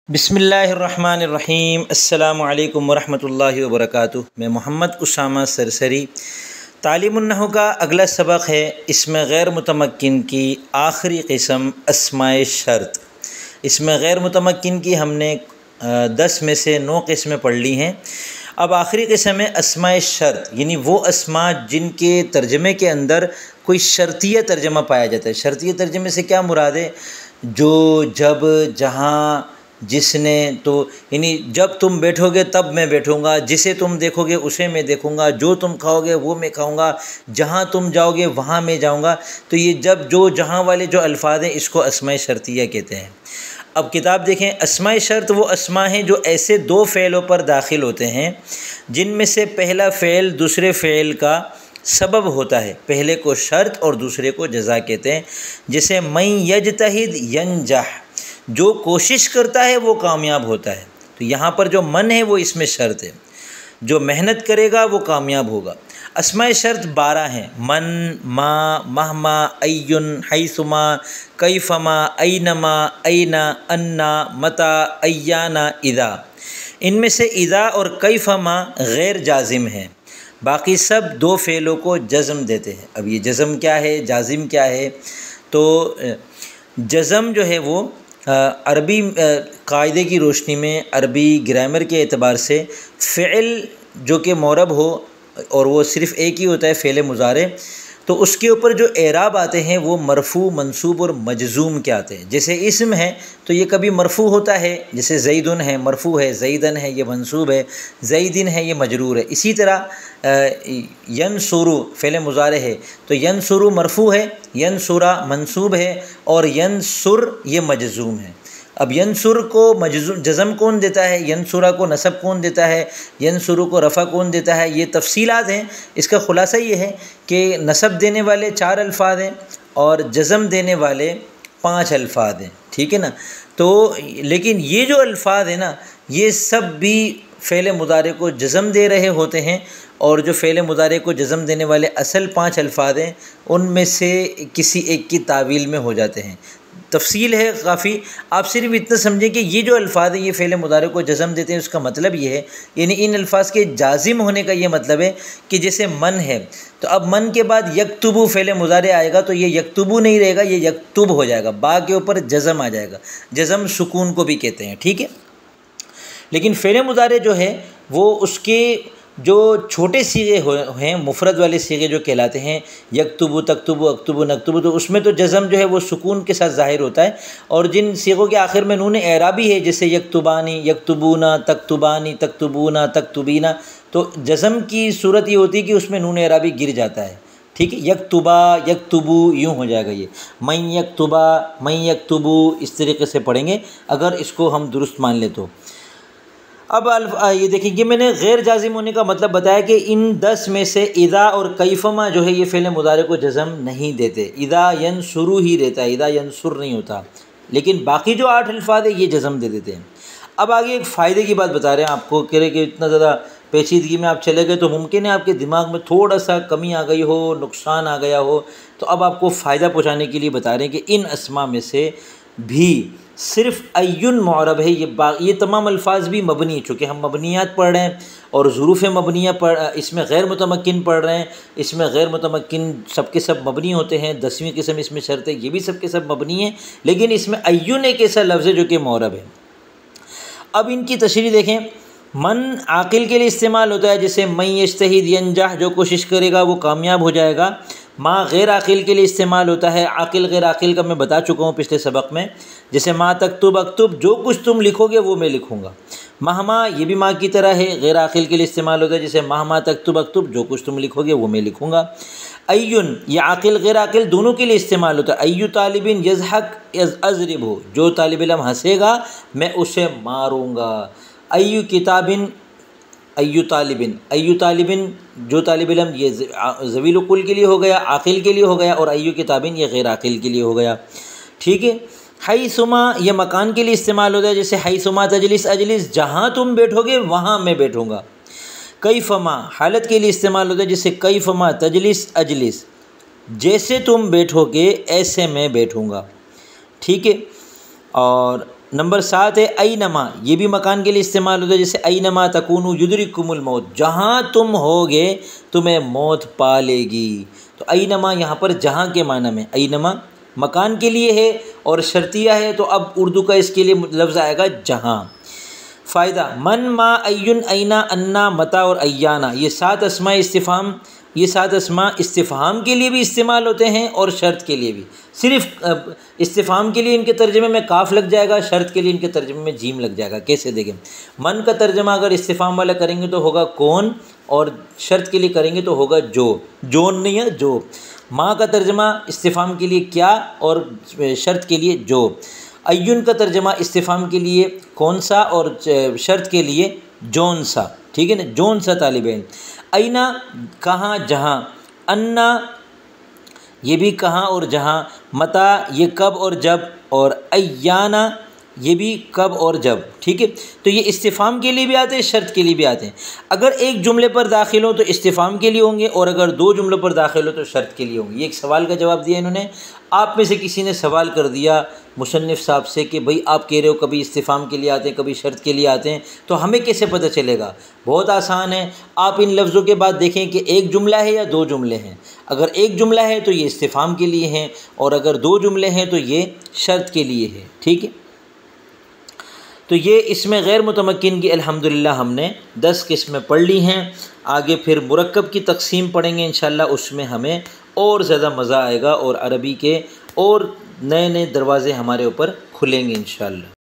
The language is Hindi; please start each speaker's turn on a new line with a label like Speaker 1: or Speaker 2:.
Speaker 1: बिस्मिल्लाहिर्रहमानिर्रहीम। अस्सलामु अलैकुम वरहमतुल्लाहि वबरकातुहू। मैं मोहम्मद उसामा सरसरी। तालीमुन नहू का अगला सबक है इसमें गैर मुतमक्किन की आखिरी किस्म अस्माए शर्त। इसमें गैर मुतमक्किन की हमने 10 में से 9 किस्में पढ़ ली हैं। अब आखिरी किस्म है अस्माए शर्त, यानी वो अस्मा जिनके तर्जमे के अंदर कोई शर्तिया तर्जमा पाया जाता है। शर्तिया तर्जमे से क्या मुराद है? जो, जब, जहाँ, जिसने, तो यानी जब तुम बैठोगे तब मैं बैठूँगा, जिसे तुम देखोगे उसे मैं देखूँगा, जो तुम खाओगे वो मैं खाऊँगा, जहाँ तुम जाओगे वहाँ मैं जाऊँगा। तो ये जब, जो, जहाँ वाले जो अल्फाज हैं इसको अस्माए शर्तिया कहते हैं। अब किताब देखें, अस्माए शर्त वो अस्मा हैं जो ऐसे 2 फ़ेलों पर दाखिल होते हैं जिनमें से पहला फ़ेल दूसरे फ़ेल का सबब होता है। पहले को शर्त और दूसरे को जज़ा कहते हैं। जैसे मन यजतहिद यंजह, जो कोशिश करता है वो कामयाब होता है। तो यहाँ पर जो मन है वो इसमें शर्त है, जो मेहनत करेगा वो कामयाब होगा। अस्माए शर्त 12 हैं। मन, मा, महमा, अय्युन, हैसुमा, कैफमा, ऐनमा, ऐना, अन्ना, मता, अय्याना, इदा। इनमें से इदा और कैफमा गैर जाजिम हैं, बाकी सब 2 फ़ेलों को जज़म देते हैं। अब ये जज़म क्या है, जाजिम क्या है? तो जज़म जो है वो अरबी कायदे की रोशनी में, अरबी ग्रामर के एतबार से फ़िल जो कि मौरब हो और वो सिर्फ़ एक ही होता है, फ़ेल मुज़ारे, तो उसके ऊपर जो एराब आते हैं वो मरफ़ू, मंसूब और मजज़ूम के आते हैं। जैसे इस्म है तो ये कभी मरफ़ू होता है, जैसे ज़ैदुन है मरफ़ू है, ज़ैदन है ये मंसूब है, ज़ैदिन है ये मजरूर है। इसी तरह यनसुरु फ़ेल मुज़ारे है तो यनसुरु मरफ़ू है, यनसुरा मंसूब है और यनसुर ये मजज़ूम है। अब यनसुर को जज़म कौन देता है, यनसुरा को नसब कौन देता है, यनसुरु को रफ़ा कौन देता है, ये तफसीलात हैं। इसका ख़ुलासा ये है कि नसब देने वाले 4 अल्फाज हैं और जज़म देने वाले 5 अल्फाज हैं, ठीक है ना। तो लेकिन ये जो अल्फाज हैं ना, ये सब भी फ़ेल मुज़ारे को जज़म दे रहे होते हैं, और जो फ़ेल मुज़ारे को जज़म देने वाले असल 5 अल्फाज हैं उनमें से किसी एक की तावील में हो जाते हैं। तफसील है काफ़ी, आप सिर्फ इतना समझें कि ये जो अल्फाज हैं ये फ़ेल मुज़ारे को जज़म देते हैं। उसका मतलब ये है, यानी इन अल्फाज के जाजिम होने का ये मतलब है कि जैसे मन है तो अब मन के बाद यक्तुबु फ़ेल मुज़ारे आएगा तो ये यक्तुबु नहीं रहेगा, ये यक्तुब हो जाएगा, बा के ऊपर जज़म आ जाएगा। जज़म सुकून को भी कहते हैं, ठीक है। लेकिन फ़ेल मुज़ारे जो है वो उसके जो छोटे सीगे हैं, मुफ़रद वाले सीगे जो कहलाते हैं, यक्तुबु, तक्तुबु, अक्तुबु, नक्तुबु, तो उसमें तो जज़म जो है वो सुकून के साथ ज़ाहिर होता है। और जिन सीगों के आखिर में नून एराबी है, जैसे यक्तुबानी, यक्तुबूना, तक्तुबानी, तक्तुबूना, तक्तुबीना, तो जज़म की सूरत ये होती है कि उसमें नून एराबी गिर जाता है, ठीक है। यक्तुबा, यक्तुबु यूँ हो जाएगा ये, मैं यक्तुबा, मैं यक्तुबु, इस तरीके से पढ़ेंगे अगर इसको हम दुरुस्त मान ले तो। अब ये देखिए, मैंने गैर जाजिम होने का मतलब बताया कि इन 10 में से इदा और कैफमा जो है ये फ़ेल मुज़ारे को जज़म नहीं देते। इदा यनसुरु ही रहता है, इदा यनसुर नहीं होता। लेकिन बाकी जो 8 अल्फाज है ये जज़म दे देते हैं। अब आगे एक फ़ायदे की बात बता रहे हैं आपको, कह रहे कि इतना ज़्यादा पेचीदगी में आप चले गए तो मुमकिन है आपके दिमाग में थोड़ा सा कमी आ गई हो, नुकसान आ गया हो। तो अब आपको फ़ायदा पहुँचाने के लिए बता रहे हैं कि इन अस्मा में से भी सिर्फ़ अय्युन मुअरब है, ये तमाम अल्फाज भी मबनी, चूँकि हम मबनियात पढ़ रहे हैं और ज़ुरूफ़ मबनिया इसमें गैर मुतमक्किन पढ़ रहे हैं। इसमें गैर मुतमक्किन सब के सब मबनी होते हैं। 10वीं किस्म इसमें शर्त है, ये भी सब के सब मबनी है, लेकिन इसमें अय्युन एक ऐसा लफ्ज़ है जो कि मुअरब है। अब इनकी तशरीह देखें। मन आकिल के लिए इस्तेमाल होता है, जैसे मैं यज्तहिद यंजह, जो कोशिश करेगा वो कामयाब हो जाएगा। माँ गैर आकिल के लिए इस्तेमाल होता है। आकिल गैर आकिल का मैं बता चुका हूँ पिछले सबक में, जैसे माँ तक्तुब अक्तुब, जो कुछ तुम लिखोगे वो मैं लिखूँगा। महमा ये भी माँ की तरह है, गैर आकिल के लिए इस्तेमाल होता है, जैसे महमा तक्तुब अक्तुब, जो कुछ तुम लिखोगे वो मैं लिखूँगा। अय्युन ये आकिल गैर आकिल दोनों के लिए इस्तेमाल होता है। अय्यु तालिबिन यज़हक अज़रिबहु, जो तालिब इल्म हंसेगा मैं उसे मारूँगा। अय्यु किताबिन, अय्यु तालिबिन जो तालिब इल्म, ये ज़वील कुल के लिए हो गया, आकिल के लिए हो गया, और अय्यु किताबिन ये गैर आकिल के लिए हो गया, ठीक है। हैसुमा ये मकान के लिए इस्तेमाल होता है, जैसे हैसुमा तजलिस अजलिस, जहाँ तुम बैठोगे वहाँ मैं बैठूँगा। कैफमा हालत के लिए इस्तेमाल होता है, जैसे कैफमा तजलिस अजलिस, जैसे तुम बैठोगे ऐसे मैं बैठूँगा, ठीक है। और नंबर 7 है ऐनमा, ये भी मकान के लिए इस्तेमाल होता है, जैसे ऐनमा तकूनु युदरिकुमुल मौत, जहाँ तुम होगे तुम्हें मौत पा लेगी। तो ऐनमा यहाँ पर जहाँ के माना में, ऐनमा मकान के लिए है और शर्तिया है, तो अब उर्दू का इसके लिए लफ्ज़ आएगा जहाँ। फ़ायदा मन मा अय्युन ऐना अन्ना मता और अय्याना, ये 7 अस्मा इस्तिफ़ाम, ये 7 अस्मा इस्तिफ़ाम के लिए भी इस्तेमाल होते हैं और शर्त के लिए भी। सिर्फ इस्तिफ़ाम के लिए इनके तर्जमे में काफ लग जाएगा, शर्त के लिए इनके तर्जमे में जीम लग जाएगा। कैसे देखें, मन का तर्जमा अगर इस्तिफ़ाम वाला करेंगे तो होगा कौन, और शर्त के लिए करेंगे तो होगा जो, जोन नहीं है जो। माँ का तर्जमा इस्तिफ़ाम के लिए क्या और शर्त के लिए जो। अय्युन का तर्जमा इस्तिफ़ाम के लिए कौन सा और शर्त के लिए जौन सा, ठीक है ना, जौन सा तालिब इल्म। ऐना कहाँ जहाँ, अन्ना ये भी कहाँ और जहाँ, मता ये कब और जब, और अय्याना ये भी कब और जब, ठीक है। तो ये इस्तिफ़ाम के लिए भी आते हैं, शर्त के लिए भी आते हैं। अगर एक जुमले पर दाखिल हो तो इस्तिफ़ाम के लिए होंगे, और अगर 2 जुमलों पर दाखिल हो तो शर्त के लिए होंगे। ये एक सवाल का जवाब दिया इन्होंने। आप में से किसी ने सवाल कर दिया मुसन्निफ़ साहब से कि भाई आप कह रहे हो कभी इस्तिफ़ाम के लिए आते हैं कभी शर्त के लिए आते हैं, तो हमें कैसे पता चलेगा? बहुत आसान है, आप इन लफ्ज़ों के बाद देखें कि एक जुमला है या 2 जुमले हैं। अगर एक जुमला है तो ये इस्तिफ़ाम के लिए हैं, और अगर 2 जुमले हैं तो ये शर्त के लिए है, ठीक है। तो ये इसमें गैर मुतमक्किन की अल्हम्दुलिल्लाह हमने 10 किस्में पढ़ ली हैं। आगे फिर मुरक्कब की तक़सीम पढ़ेंगे इंशाअल्लाह, उसमें हमें और ज़्यादा मज़ा आएगा और अरबी के और नए नए दरवाज़े हमारे ऊपर खुलेंगे इंशाअल्लाह।